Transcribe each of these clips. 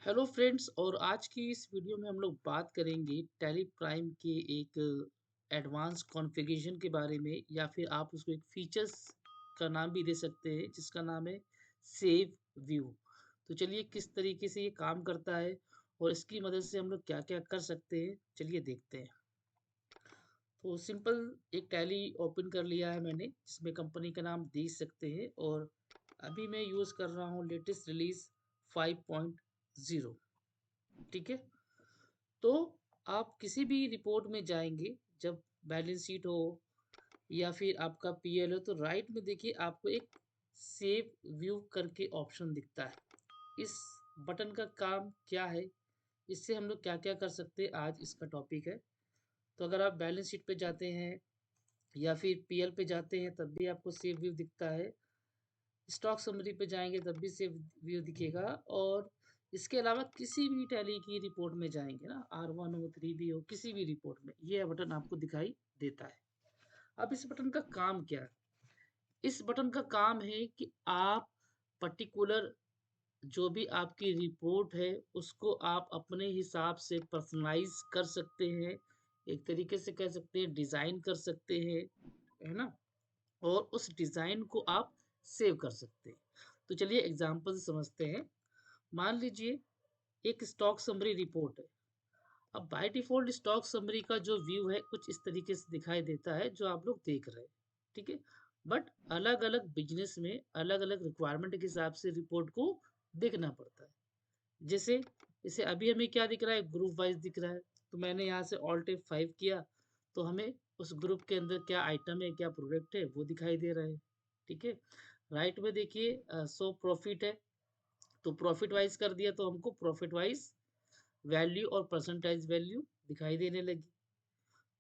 Hello friends. और आज की इस वीडियो में हम लोग बात करेंगे टैली प्राइम के एक एडवांस कॉन्फ़िगरेशन के बारे में, या फिर आप उसको एक फीचर्स का नाम भी दे सकते हैं जिसका नाम है सेव व्यू। तो चलिए किस तरीके से ये काम करता है और इसकी मदद से हम लोग क्या-क्या कर सकते हैं, चलिए देखते हैं। तो सिंपल एक टैली ओपन कर लिया है मैंने, जिसमें कंपनी का नाम दे सकते हैं, और अभी मैं यूज़ कर रहा हूँ लेटेस्ट रिलीज़ 5.0। ठीक है? तो आप किसी भी रिपोर्ट में जाएँगे, जब बैलेंस शीट हो या फिर आपका पीएल हो, तो राइट में देखिए आपको एक सेव व्यू करके ऑप्शन दिखता है। इस बटन का काम क्या है? इससे हम लोग क्या-क्या कर सकते हैं, आज इसका टॉपिक है। तो अगर आप बैलेंस शीट पे जाते हैं या फिर पीएल पे जाते हैं, तब भी आपको सेव व्यू दिखता है। स्टॉक समरी पे जाएँगे तब भी सेम व्यू दिखेगा, और इसके अलावा किसी भी टैली की रिपोर्ट में जाएँगे ना, R1 हो, 3B हो, किसी भी रिपोर्ट में ये बटन आपको दिखाई देता है। अब इस बटन का काम क्या है? इस बटन का काम है कि आप पर्टिकुलर जो भी आपकी रिपोर्ट है, उसको आप अपने हिसाब से पर्सनलाइज़ कर सकते हैं। एक तरीके से कह सकते हैं डिज़ाइन कर सकते हैं, है ना? और उस डिज़ाइन को आप सेव कर सकते हैं। तो चलिए एग्ज़ाम्पल से समझते हैं। मान लीजिए एक स्टॉक समरी रिपोर्ट है। अब बाय डिफ़ॉल्ट स्टॉक समरी का जो व्यू है कुछ इस तरीके से दिखाई देता है जो आप लोग देख रहे हैं, ठीक है? बट अलग-अलग बिज़नेस में अलग-अलग रिक्वायरमेंट के हिसाब से रिपोर्ट को देखना पड़ता है। जैसे जैसे अभी हमें क्या दिख रहा है, ग्रुप वाइज़ दिख रहा है। तो मैंने यहाँ से ऑल्ट F5 किया, तो हमें उस ग्रुप के अंदर क्या आइटम है, क्या प्रोडक्ट है, वो दिखाई दे रहा है। ठीक है? राइट में देखिए शो प्रॉफिट है, तो प्रॉफिट वाइज़ कर दिया तो हमको प्रॉफिट वाइज़ वैल्यू और परसेंटाइज़ वैल्यू दिखाई देने लगी।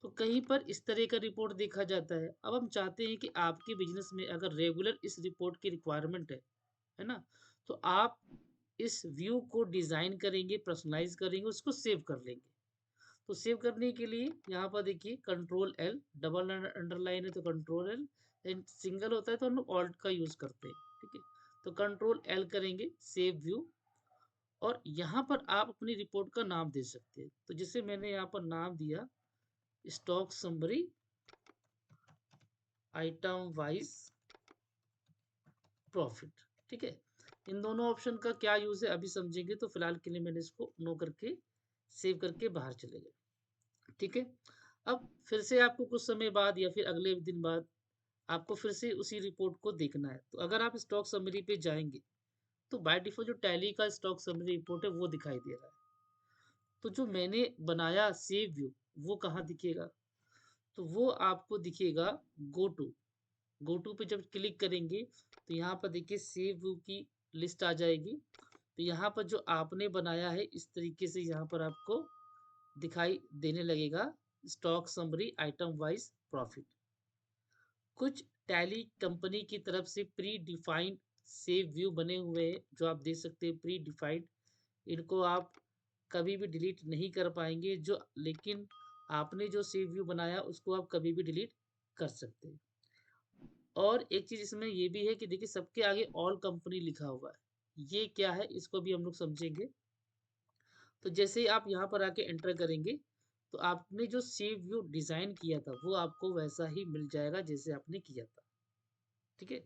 तो कहीं पर इस तरह का रिपोर्ट देखा जाता है। अब हम चाहते हैं कि आपके बिज़नेस में अगर रेगुलर इस रिपोर्ट की रिक्वायरमेंट है ना? तो आप इस व्यू को डिज़ाइन करेंगे, पर्सनलाइज़ करेंगे, उसको सेव कर लेंगे। तो सेव करने के लिए यहाँ पर देखिए कंट्रोल एल, डबल अंडरलाइन है तो कंट्रोल एल, एंड सिंगल होता है तो हम लोग ऑल्ट का यूज़ करते हैं। ठीक है? तो कंट्रोल एल करेंगे, सेव व्यू, और यहाँ पर आप अपनी रिपोर्ट का नाम दे सकते हैं। तो जैसे मैंने यहाँ पर नाम दिया stock summary item wise profit. ठीक है? इन दोनों ऑप्शन का क्या यूज़ है अभी समझेंगे, तो फिलहाल के लिए मैंने इसको नो करके सेव करके बाहर चले गए। ठीक है? अब फिर से आपको कुछ समय बाद या फिर अगले दिन बाद आपको फिर से उसी रिपोर्ट को देखना है। तो अगर आप स्टॉक समरी पे जाएँगे, तो बाय डिफ़ॉल्ट जो टैली का स्टॉक समरी रिपोर्ट है वो दिखाई दे रहा है। तो जो मैंने बनाया सेव व्यू, वो कहाँ दिखेगा? तो वो आपको दिखेगा गो टू। गो टू पे जब क्लिक करेंगे, तो यहाँ पर देखिए सेव व्यू की लिस्ट आ जाएगी। तो यहाँ पर जो आपने बनाया है इस तरीके से यहाँ पर आपको दिखाई देने लगेगा stock summary item wise profit. कुछ टैली कंपनी की तरफ से प्री डिफाइंड सेव व्यू बने हुए हैं जो आप देख सकते हैं प्री डिफाइंड। इनको आप कभी भी डिलीट नहीं कर पाएँगे, जो लेकिन आपने जो सेव व्यू बनाया उसको आप कभी भी डिलीट कर सकते हैं। और एक चीज़ इसमें ये भी है कि देखिए सबके आगे ऑल कंपनी लिखा हुआ है। ये क्या है इसको भी हम लोग समझेंगे। तो जैसे ही आप यहाँ पर आके एंटर करेंगे, तो आपने जो सेव व्यू डिज़ाइन किया था वो आपको वैसा ही मिल जाएगा जैसे आपने किया था। ठीक है?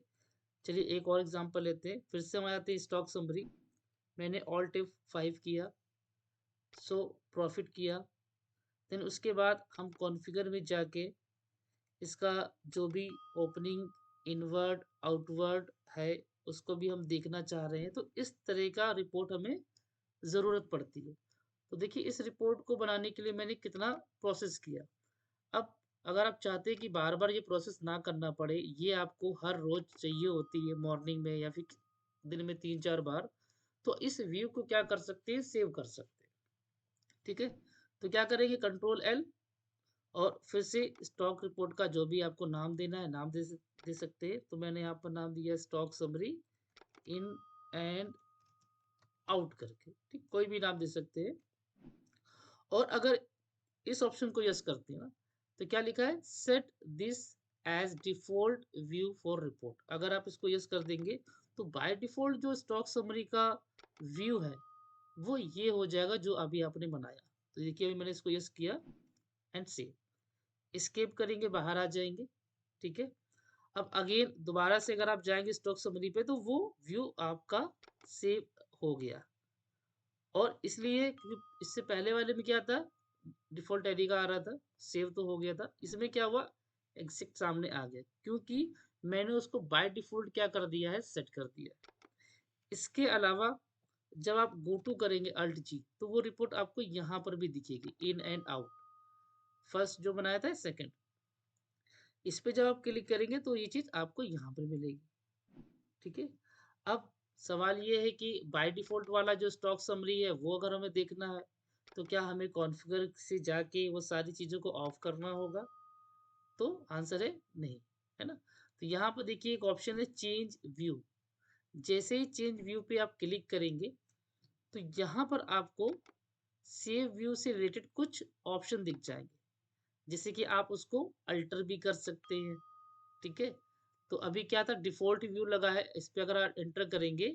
चलिए एक और एग्ज़ाम्पल लेते हैं। फिर से हम आ जाते हैं स्टॉक समरी। मैंने ऑल्ट F5 किया, सो प्रॉफिट किया। देन उसके बाद हम कॉन्फ़िगर में जाके इसका जो भी ओपनिंग, इनवर्ड, आउटवर्ड है, उसको भी हम देखना चाह रहे हैं। तो इस तरह का रिपोर्ट हमें ज़रूरत पड़ती है। तो देखिए इस रिपोर्ट को बनाने के लिए मैंने कितना प्रोसेस किया। अब अगर आप चाहते हैं कि बार-बार ये प्रोसेस ना करना पड़े, ये आपको हर रोज़ चाहिए होती है मॉर्निंग में या फिर दिन में 3-4 बार, तो इस व्यू को क्या कर सकते हैं, सेव कर सकते हैं। ठीक है? तो क्या करेंगे, कंट्रोल एल, और फिर से स्टॉक रिपोर्ट का जो भी आपको नाम देना है, नाम दे सकते हैं। तो मैंने यहाँ पर नाम दिया stock summary in and out करके, ठीक? कोई भी नाम दे सकते हैं। और अगर इस ऑप्शन को यस करते हैं ना, तो क्या लिखा है, set this as default view for report. अगर आप इसको यस कर देंगे, तो बाय डिफ़ॉल्ट जो स्टॉक समरी का व्यू है, वो ये हो जाएगा जो अभी आपने बनाया। तो देखिए अभी मैंने इसको यस किया एंड सेव। एस्केप करेंगे, बाहर आ जाएँगे, ठीक है? अब अगेन दोबारा से अगर आप जाएँगे स्टॉक समरी पे तो वो व्यू आपका सेव हो गया। और इसलिए क्योंकि इससे पहले वाले में क्या था, डिफ़ॉल्ट आईडी का आ रहा था, सेव तो हो गया था। इसमें क्या हुआ, एग्ज़ैक्ट सामने आ गया क्योंकि मैंने उसको बाय डिफ़ॉल्ट क्या कर दिया है, सेट कर दिया है। इसके अलावा जब आप गो टू करेंगे अल्ट जी तो वो रिपोर्ट आपको यहाँ पर भी दिखेगी, इन एंड आउट। फर्स्ट जो बनाया था, सेकंड। इस पे जब आप क्लिक करेंगे तो ये चीज़ आपको यहाँ पर मिलेगी, ठीक है? अब सवाल ये है कि बाय डिफ़ॉल्ट वाला जो स्टॉक समरी है वो अगर हमें देखना है, तो क्या हमें कॉन्फ़िगर से जाके वो सारी चीज़ों को ऑफ करना होगा? तो आंसर है नहीं, है ना? तो यहाँ पर देखिए एक ऑप्शन है चेंज व्यू। जैसे ही चेंज व्यू पे आप क्लिक करेंगे, तो यहाँ पर आपको सेव व्यू से रिलेटेड कुछ ऑप्शन दिख जाएँगे। जैसे कि आप उसको अल्टर भी कर सकते हैं, ठीक है? तो अभी क्या था, डिफ़ॉल्ट व्यू लगा है, इस पे अगर आप एंटर करेंगे,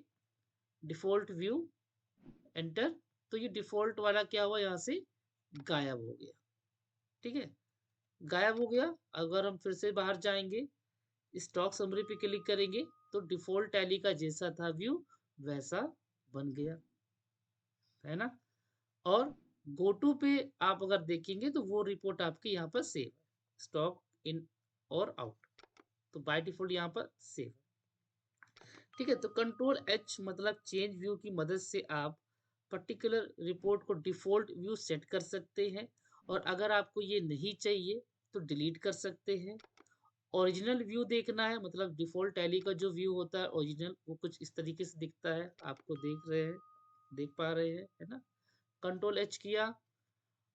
डिफ़ॉल्ट व्यू एंटर, तो ये डिफ़ॉल्ट वाला क्या हुआ, यहाँ से गायब हो गया, ठीक है? गायब हो गया। अगर हम फिर से बाहर जाएँगे, स्टॉक समरी पे क्लिक करेंगे, तो डिफ़ॉल्ट टैली का जैसा था व्यू, वैसा बन गया, है ना? और गो टू पे आप अगर देखेंगे तो वो रिपोर्ट आपकी यहाँ पर सेव है, स्टॉक इन और आउट। तो बाय डिफ़ॉल्ट यहाँ पर सेव है। ठीक है, तो कंट्रोल एच मतलब चेंज व्यू की मदद से आप पर्टिकुलर रिपोर्ट को डिफ़ॉल्ट व्यू सेट कर सकते हैं और अगर आपको ये नहीं चाहिए तो डिलीट कर सकते हैं। ओरिजिनल व्यू देखना है मतलब डिफ़ॉल्ट टैली का जो व्यू होता है ओरिजिनल, वो कुछ इस तरीके से दिखता है, आपको देख रहे हैं, देख पा रहे हैं, है ना? कंट्रोल एच किया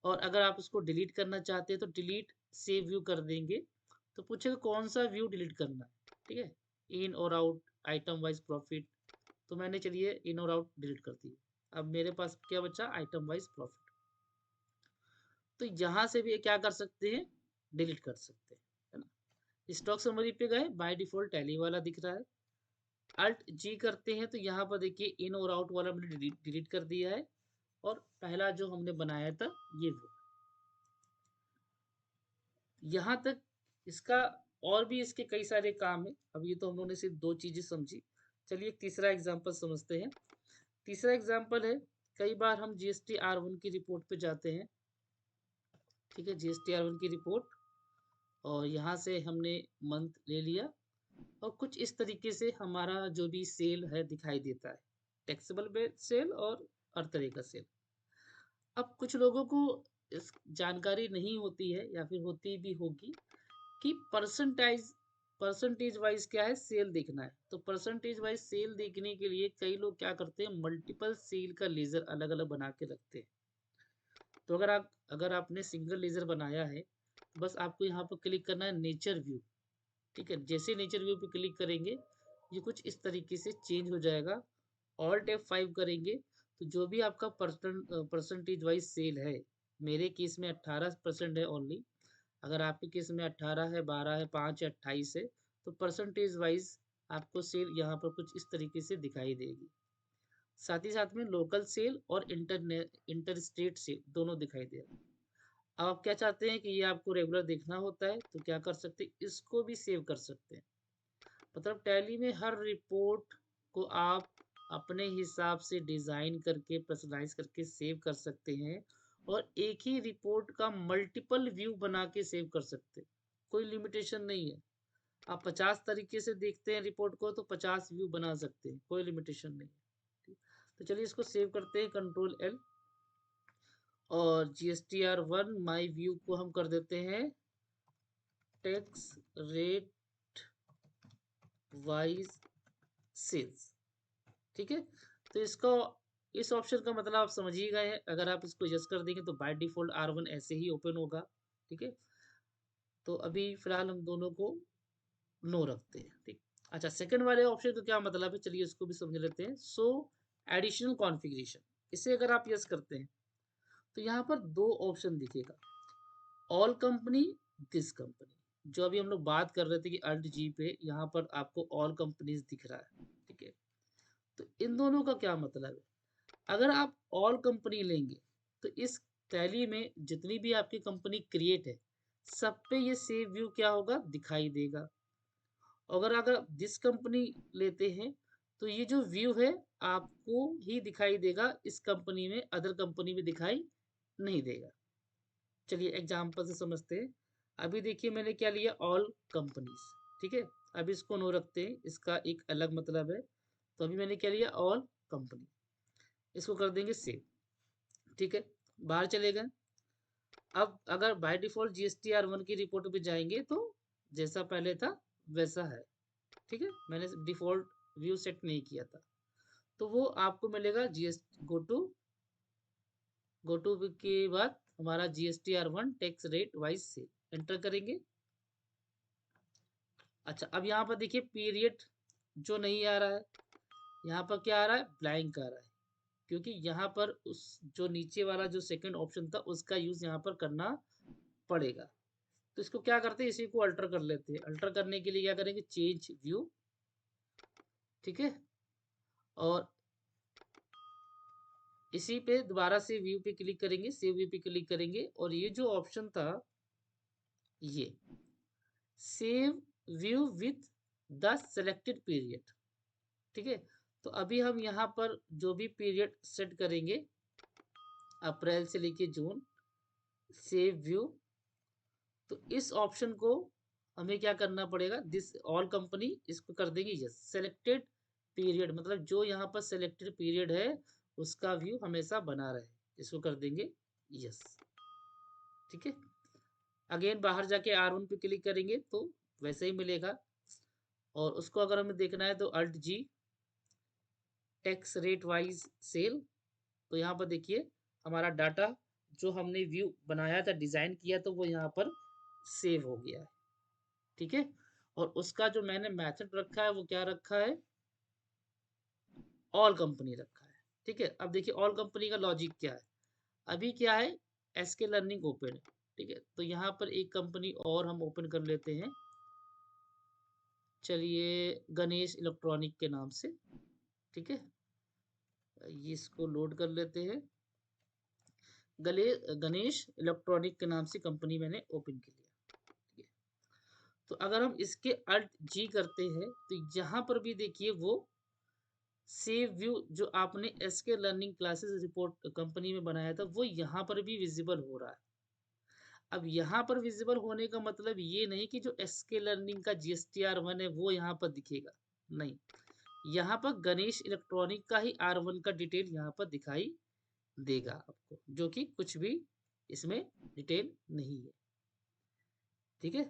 और अगर आप उसको डिलीट करना चाहते हैं तो डिलीट सेव व्यू कर देंगे। तो पूछेगा कौन सा व्यू डिलीट करना है, ठीक है? इन और आउट, आइटम वाइज़ प्रॉफ़िट, तो मैंने चलिए इन और आउट डिलीट कर दी। अब मेरे पास क्या बचा, आइटम वाइज़ प्रॉफ़िट। तो यहाँ से भी क्या कर सकते हैं, डिलीट कर सकते हैं, है ना? स्टॉक समरी पे गए, बाय डिफ़ॉल्ट टैली वाला दिख रहा है। अल्ट जी करते हैं तो यहाँ पर देखिए इन और आउट वाला मैंने डिलीट डिलीट कर दिया है और पहला जो हमने बनाया था ये वो। यहाँ तक इसका और भी इसके कई सारे काम हैं। अब ये तो हम लोगों ने सिर्फ़ 2 चीज़ें समझी। चलिए एक तीसरा एग्ज़ाम्पल समझते हैं। तीसरा एग्ज़ाम्पल है, कई बार हम जीएसटी आर-1 की रिपोर्ट पे जाते हैं, ठीक है? जीएसटी आर-1 की रिपोर्ट और यहाँ से हमने मंथ ले लिया और कुछ इस तरीके से हमारा जो भी सेल है दिखाई देता है। टैक्सेबल बेस्ड सेल और हर तरह का सेल। अब कुछ लोगों को इस जानकारी नहीं होती है या फिर होती भी होगी कि परसेंटेज वाइज़ क्या है, सेल देखना है। तो परसेंटेज वाइज़ सेल देखने के लिए कई लोग क्या करते हैं, मल्टीपल सेल का लेज़र अलग-अलग बना के रखते हैं। तो अगर आपने सिंगल लेज़र बनाया है, बस आपको यहाँ पर क्लिक करना है नेचर व्यू, ठीक है? जैसे नेचर व्यू पे क्लिक करेंगे, ये कुछ इस तरीके से चेंज हो जाएगा। ऑल्ट F5 करेंगे, तो जो भी आपका परसेंटेज वाइज़ सेल है, मेरे केस में 18% है ओनली। अगर आपके केस में 18 है, 12 है, 5 है, 28 है, तो परसेंटेज वाइज़ आपको सेल यहाँ पर कुछ इस तरीके से दिखाई देगी। साथ ही साथ में लोकल सेल और इंटर स्टेट सेल दोनों दिखाई दे रहा है। अब आप क्या चाहते हैं कि ये आपको रेगुलर देखना होता है, तो क्या कर सकते हैं, इसको भी सेव कर सकते हैं। मतलब टैली में हर रिपोर्ट को आप अपने हिसाब से डिज़ाइन करके, पर्सनलाइज़ करके सेव कर सकते हैं और एक ही रिपोर्ट का मल्टीपल व्यू बना के सेव कर सकते हैं। कोई लिमिटेशन नहीं है। आप 50 तरीके से देखते हैं रिपोर्ट को तो 50 व्यू बना सकते हैं, कोई लिमिटेशन नहीं है। ठीक, तो चलिए इसको सेव करते हैं, कंट्रोल एल और GSTR1 माय व्यू को हम कर देते हैं टैक्स रेट वाइज सेल्स, ठीक है? तो इसको इस ऑप्शन का मतलब आप समझ ही गए हैं। अगर आप इसको यस कर देंगे तो बाय डिफ़ॉल्ट R1 ऐसे ही ओपन होगा, ठीक है? तो अभी फ़िलहाल हम दोनों को नो रखते हैं, ठीक? अच्छा, सेकंड वाले ऑप्शन का क्या मतलब है? चलिए इसको भी समझ लेते हैं। शो एडिशनल कॉन्फ़िगरेशन, इसे अगर आप यस करते हैं, तो यहाँ पर 2 ऑप्शन दिखेगा। All company, this company. जो अभी हम लोग बात कर रहे थे कि अल्ट जी पे यहाँ पर आपको ऑल कंपनीज़ दिख रहा है, ठीक है? तो इन दोनों का क्या मतलब है? अगर आप ऑल कंपनी लेंगे तो इस टैली में जितनी भी आपकी कंपनी क्रिएट है सब पे ये सेव व्यू क्या होगा दिखाई देगा। अगर अगर दिस कंपनी लेते हैं तो ये जो व्यू है आपको ही दिखाई देगा, इस कंपनी में अदर कंपनी में दिखाई नहीं देगा। चलिए एग्जांपल से समझते हैं। अभी देखिए मैंने क्या लिया, ऑल कंपनीज। ठीक है, अब इसको नो रखते हैं, इसका एक अलग मतलब है। तो अभी मैंने क्या लिया, ऑल कंपनी। इसको कर देंगे सेव। ठीक है, बाहर चले गए। अब अगर बाय डिफॉल्ट GSTR1 की रिपोर्ट पे जाएंगे तो जैसा पहले था वैसा है। ठीक है, मैंने डिफॉल्ट व्यू सेट नहीं किया था। तो वो आपको मिलेगा जीएस गो टू के बाद हमारा GSTR1 टैक्स रेट वाइज से एंटर करेंगे। अच्छा, अब यहाँ पर देखिए पीरियड जो नहीं आ रहा है, यहाँ पर क्या आ रहा है, ब्लैंक आ रहा है। क्योंकि यहाँ पर उस जो नीचे वाला जो सेकंड ऑप्शन था उसका यूज यहाँ पर करना पड़ेगा। तो इसको क्या करते हैं, इसी को अल्टर कर लेते हैं। अल्टर करने के लिए क्या करेंगे, चेंज व्यू। ठीक है, और इसी पे दोबारा से व्यू पे क्लिक करेंगे, सेव व्यू पे क्लिक करेंगे, और ये जो ऑप्शन था ये save view with the selected period. ठीक है, तो अभी हम यहाँ पर जो भी पीरियड सेट करेंगे अप्रैल से लेके जून, सेव व्यू, तो इस ऑप्शन को हमें क्या करना पड़ेगा, दिस ऑल कंपनी, इसको कर देंगे यस। सेलेक्टेड पीरियड मतलब जो यहाँ पर सेलेक्टेड पीरियड है उसका व्यू हमेशा बना रहे, इसको कर देंगे यस। ठीक है, अगेन बाहर जाके R1 पे क्लिक करेंगे तो वैसे ही मिलेगा। और उसको अगर हमें देखना है तो अल्ट जी, टैक्स रेट वाइज सेल। तो यहाँ पर देखिए हमारा डाटा जो हमने व्यू बनाया था, डिजाइन किया, तो वो यहाँ पर सेव हो गया है। ठीक है, और उसका जो मैंने मेथड रखा है वो क्या रखा है, ऑल कंपनी रखा है। ठीक है, अब देखिए ऑल कंपनी का लॉजिक क्या है। अभी क्या है, एसके लर्निंग ओपन है। ठीक है, तो यहाँ पर एक कंपनी और हम ओपन कर लेते हैं। चलिए, गणेश इलेक्ट्रॉनिक के नाम से। ठीक है, ये इसको लोड कर लेते हैं। गले गणेश इलेक्ट्रॉनिक के नाम से कंपनी मैंने ओपन की लिया। ठीक है, तो अगर हम इसके अल्ट जी करते हैं तो यहाँ पर भी देखिए वो सेव व्यू जो आपने SK learning classes report company में बनाया था वो यहाँ पर भी विजिबल हो रहा है। अब यहाँ पर विजिबल होने का मतलब ये नहीं कि जो एसके लर्निंग का GSTR1 है वो यहाँ पर दिखेगा, नहीं। यहाँ पर गणेश इलेक्ट्रॉनिक का ही R1 का डिटेल यहाँ पर दिखाई देगा आपको, जो कि कुछ भी इसमें डिटेल नहीं है। ठीक है,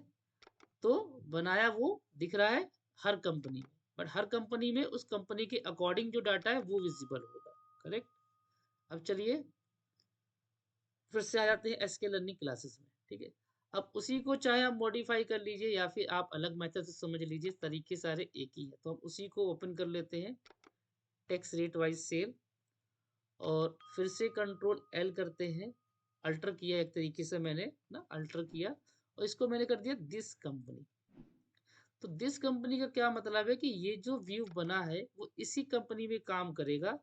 तो बनाया वो दिख रहा है हर कंपनी में, बट हर कंपनी में उस कंपनी के अकॉर्डिंग जो डाटा है वो विजिबल होगा। करेक्ट। अब चलिए फिर से आ जाते हैं एसके लर्निंग क्लासेस में। ठीक है, अब उसी को चाहे आप मॉडिफाई कर लीजिए या फिर आप अलग मेथड से समझ लीजिए, तरीके सारे एक ही है। तो हम उसी को ओपन कर लेते हैं, टैक्स रेट वाइज सेल, और फिर से कंट्रोल एल करते हैं। अल्टर किया एक तरीके से मैंने ना, अल्टर किया, और इसको मैंने कर दिया दिस कंपनी। तो दिस कंपनी का क्या मतलब है कि ये जो व्यू बना है वो इसी कंपनी में काम करेगा।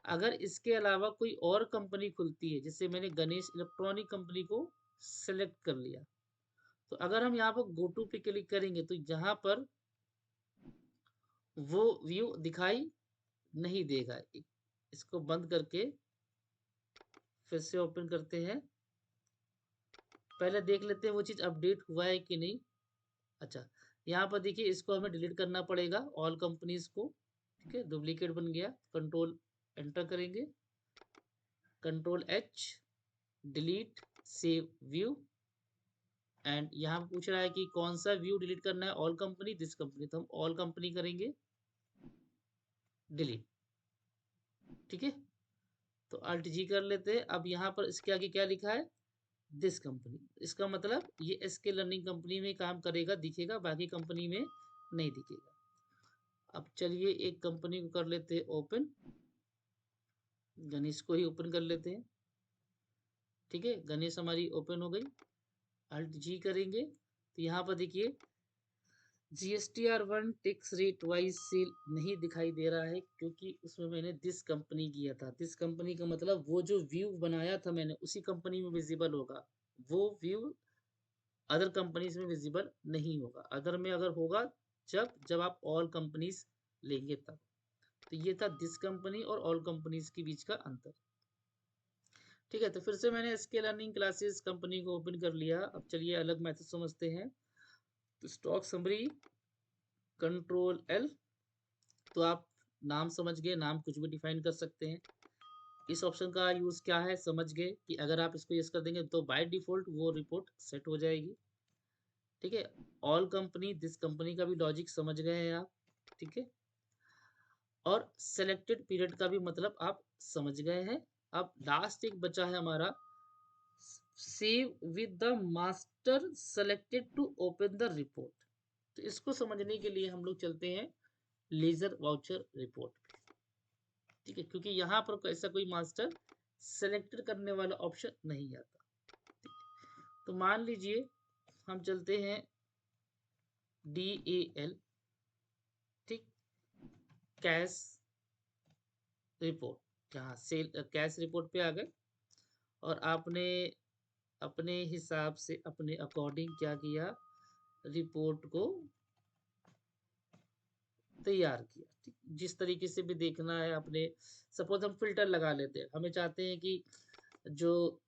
अगर इसके अलावा कोई और कंपनी खुलती है, जैसे मैंने गणेश इलेक्ट्रॉनिक कंपनी को सेलेक्ट कर लिया, तो अगर हम यहाँ पर गो टू पे क्लिक करेंगे तो यहाँ पर वो व्यू दिखाई नहीं देगा। इसको बंद करके फिर से ओपन करते हैं, पहले देख लेते हैं वो चीज़ अपडेट हुआ है कि नहीं। अच्छा, यहाँ पर देखिए इसको हमें डिलीट करना पड़ेगा, ऑल कंपनीज को। ठीक है, डुप्लीकेट बन गया, कंट्रोल एंटर करेंगे, control H, delete save view. And यहाँ पूछ रहा है कि कौन सा व्यू डिलीट करना है, ऑल कंपनी दिस कंपनी, तो हम ऑल कंपनी करेंगे, डिलीट। ठीक है, तो अल्ट जी कर लेते हैं। अब यहाँ पर इसके आगे क्या लिखा है, दिस कंपनी, इसका मतलब ये एसके लर्निंग कंपनी में काम करेगा, दिखेगा, बाकी कंपनी में नहीं दिखेगा। अब चलिए एक कंपनी को कर लेते हैं ओपन, गणेश को ही ओपन कर लेते हैं। ठीक है, गणेश हमारी ओपन हो गई। अल्ट जी करेंगे तो यहाँ पर देखिए GSTR1 tax rate wise cell नहीं दिखाई दे रहा है क्योंकि उसमें मैंने दिस कंपनी किया था। दिस कंपनी का मतलब वो जो व्यू बनाया था मैंने उसी कंपनी में विजिबल होगा। वो व्यू अदर कंपनीज में विजिबल नहीं होगा। अदर में अगर होगा जब आप ऑल कंपनीज लेंगे तब। तो ये था दिस कंपनी और ऑल कंपनीज के बीच का अंतर। ठीक है, तो फिर से मैंने एसके लर्निंग क्लासेस कंपनी को ओपन कर लिया। अब चलिए अलग मेथड समझते हैं। तो स्टॉक समरी, कंट्रोल एल। तो आप नाम समझ गए, नाम कुछ भी डिफाइन कर सकते हैं। इस ऑप्शन का यूज क्या है समझ गए कि अगर आप इसको यस कर देंगे तो बाय डिफॉल्ट वो रिपोर्ट सेट हो जाएगी। ठीक है, ऑल कंपनी दिस कंपनी का भी लॉजिक समझ गए हैं आप। ठीक है, और सेलेक्टेड पीरियड का भी मतलब आप समझ गए हैं। अब लास्ट एक बचा है हमारा, save with the master selected to open the report. तो इसको समझने के लिए हम लोग चलते हैं लेजर वाउचर रिपोर्ट पे। ठीक है, क्योंकि यहाँ पर ऐसा कोई मास्टर सेलेक्टेड करने वाला ऑप्शन नहीं आता। ठीक है, तो मान लीजिए हम चलते हैं DAL, ठीक, कैश रिपोर्ट, यहाँ सेल कैश रिपोर्ट पे आ गए और आपने अपने हिसाब से अपने अकॉर्डिंग क्या किया, रिपोर्ट को तैयार किया। ठीक, जिस तरीके से भी देखना है अपने, सपोज हम फिल्टर लगा लेते हैं, हमें चाहते हैं कि जो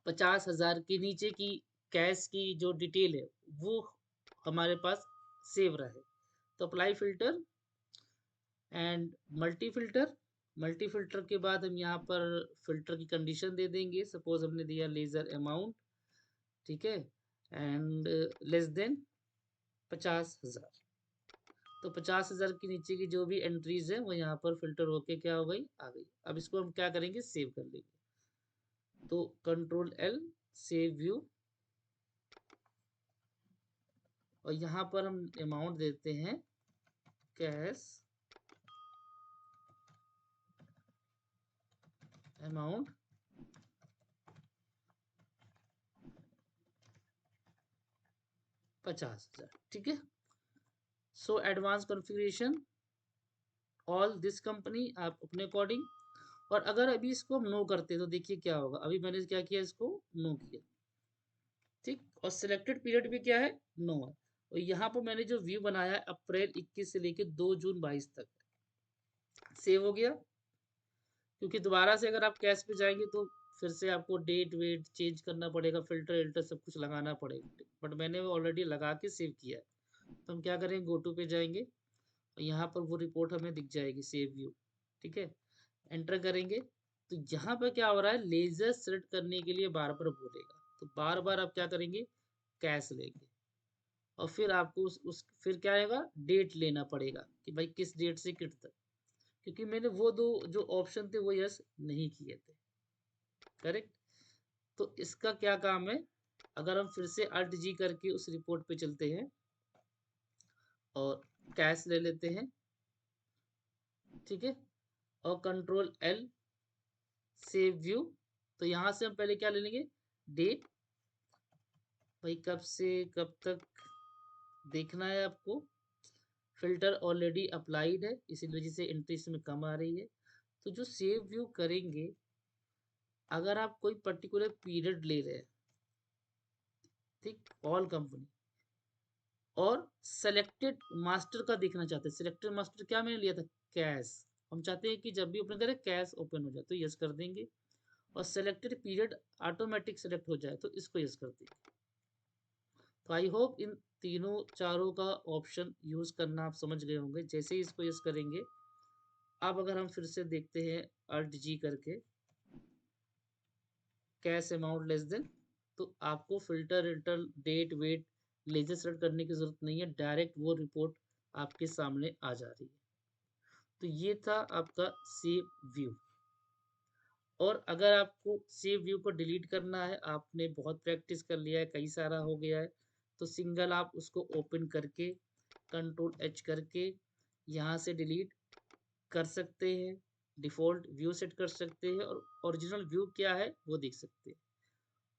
50,000 के नीचे की कैश की जो डिटेल है वो हमारे पास सेव रहे। तो apply filter and multi filter के बाद हम यहाँ पर फिल्टर की कंडीशन दे देंगे। सपोज हमने दिया लेजर अमाउंट, ठीक है, एंड लेस देन 50,000। तो 50,000 के नीचे की जो भी एंट्रीज है वो यहाँ पर फिल्टर होके क्या हो गई, आ गई। अब इसको हम क्या करेंगे, सेव कर लेंगे। तो कंट्रोल एल, सेव व्यू, और यहाँ पर हम अमाउंट देते हैं कैश अमाउंट 50,000। ठीक है, so advance configuration all this company आप अपने अकॉर्डिंग। और अगर अभी इसको हम नो करते तो देखिए क्या होगा। अभी मैंने क्या किया, इसको नो किया, ठीक, और सिलेक्टेड पीरियड भी क्या है, नो है। और यहाँ पर मैंने जो व्यू बनाया है अप्रैल 21 से लेकर 2 जून 22 तक, सेव हो गया। क्योंकि दोबारा से अगर आप कैश पे जाएंगे तो फिर से आपको डेट वेट चेंज करना पड़ेगा, फिल्टर विल्टर सब कुछ लगाना पड़ेगा। बट मैंने वो ऑलरेडी लगा के सेव किया है। तो हम क्या करेंगे, गो टू पे जाएंगे और यहाँ पर वो रिपोर्ट हमें दिख जाएगी, सेव व्यू। ठीक है, एंटर करेंगे तो यहाँ पर क्या हो रहा है, लेजर सेलेक्ट करने के लिए बार बार बोलेगा। तो बार बार आप क्या करेंगे, कैश लेंगे और फिर आपको फिर क्या आएगा, डेट लेना पड़ेगा कि भाई किस डेट से किट तक। क्योंकि मैंने वो दो जो ऑप्शन थे वो यस नहीं किए थे, करेक्ट। तो इसका क्या काम है, अगर हम फिर से अल्ट जी करके उस रिपोर्ट पे चलते हैं और कैश ले लेते हैं, ठीक है, और कंट्रोल एल, सेव व्यू। तो यहां से हम पहले क्या ले लेंगे, डेट, भाई कब से कब तक देखना है आपको। फिल्टर ऑलरेडी अप्लाइड है, इसी वजह से एंट्री इसमें कम आ रही है। तो जो सेव व्यू करेंगे, अगर आप कोई पर्टिकुलर पीरियड ले रहे हैं, ठीक, ऑल कंपनी, और सेलेक्टेड मास्टर का देखना चाहते हैं। सेलेक्टेड मास्टर क्या मैंने लिया था, कैश। हम चाहते हैं कि जब भी ओपन करें कैश ओपन हो जाए, तो यस कर देंगे। और सेलेक्टेड पीरियड ऑटोमेटिक सेलेक्ट हो जाए, तो इसको यस कर देंगे। तो आई होप इन तीनों चारों का ऑप्शन यूज करना आप समझ गए होंगे। जैसे ही इसको यस करेंगे, अब अगर हम फिर से देखते हैं अल्ट जी करके, कैश अमाउंट लेस देन, तो आपको फिल्टर विल्टर डेट वेट लेजर सेलेक्ट करने की जरूरत नहीं है, डायरेक्ट वो रिपोर्ट आपके सामने आ जा रही है। तो ये था आपका सेव व्यू। और अगर आपको सेव व्यू को डिलीट करना है, आपने बहुत प्रैक्टिस कर लिया है, कई सारा हो गया है, तो सिंगल आप उसको ओपन करके कंट्रोल एच करके यहाँ से डिलीट कर सकते हैं, डिफ़ॉल्ट व्यू सेट कर सकते हैं और ओरिजिनल व्यू क्या है वो देख सकते हैं।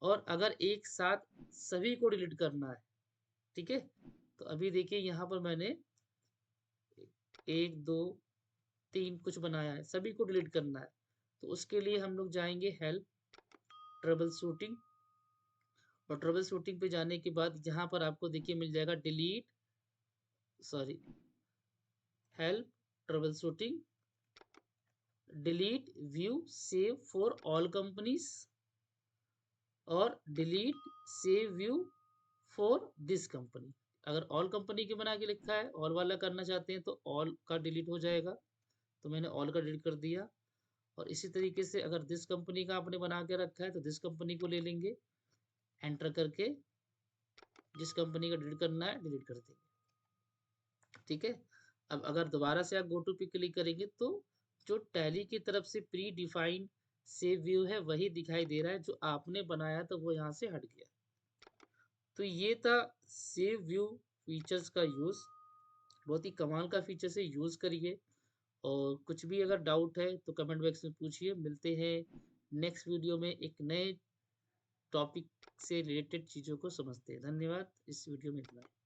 और अगर एक साथ सभी को डिलीट करना है, ठीक है, तो अभी देखिए यहाँ पर मैंने 1, 2, 3 कुछ बनाया है, सभी को डिलीट करना है। तो उसके लिए हम लोग जाएँगे हेल्प, ट्रबल शूटिंग, और ट्रबल शूटिंग पे जाने के बाद यहाँ पर आपको देखिए मिल जाएगा delete, sorry, help, troubleshooting, delete view save for all companies, और delete save view for this company. अगर ऑल कंपनी के बना के लिखा है, ऑल वाला करना चाहते हैं तो ऑल का डिलीट हो जाएगा। तो मैंने ऑल का डिलीट कर दिया। और इसी तरीके से अगर दिस कंपनी का आपने बना के रखा है तो दिस कंपनी को ले लेंगे, एंटर करके जिस कंपनी का डिलीट करना है डिलीट कर देंगे। ठीक है। अब अगर दोबारा से आप गो टू पे क्लिक करेंगे तो जो टैली की तरफ से प्री डिफाइंड सेव व्यू है वही दिखाई दे रहा है, जो आपने बनाया था वो यहाँ से हट गया। तो ये था सेव व्यू फीचर्स का यूज़। बहुत ही कमाल का फीचर से यूज़ करिए, और कुछ भी अगर डाउट है तो कमेंट बॉक्स में पूछिए। मिलते हैं नेक्स्ट वीडियो में एक नए टॉपिक से रिलेटेड चीज़ों को समझते हैं। धन्यवाद। इस वीडियो में इतना ही।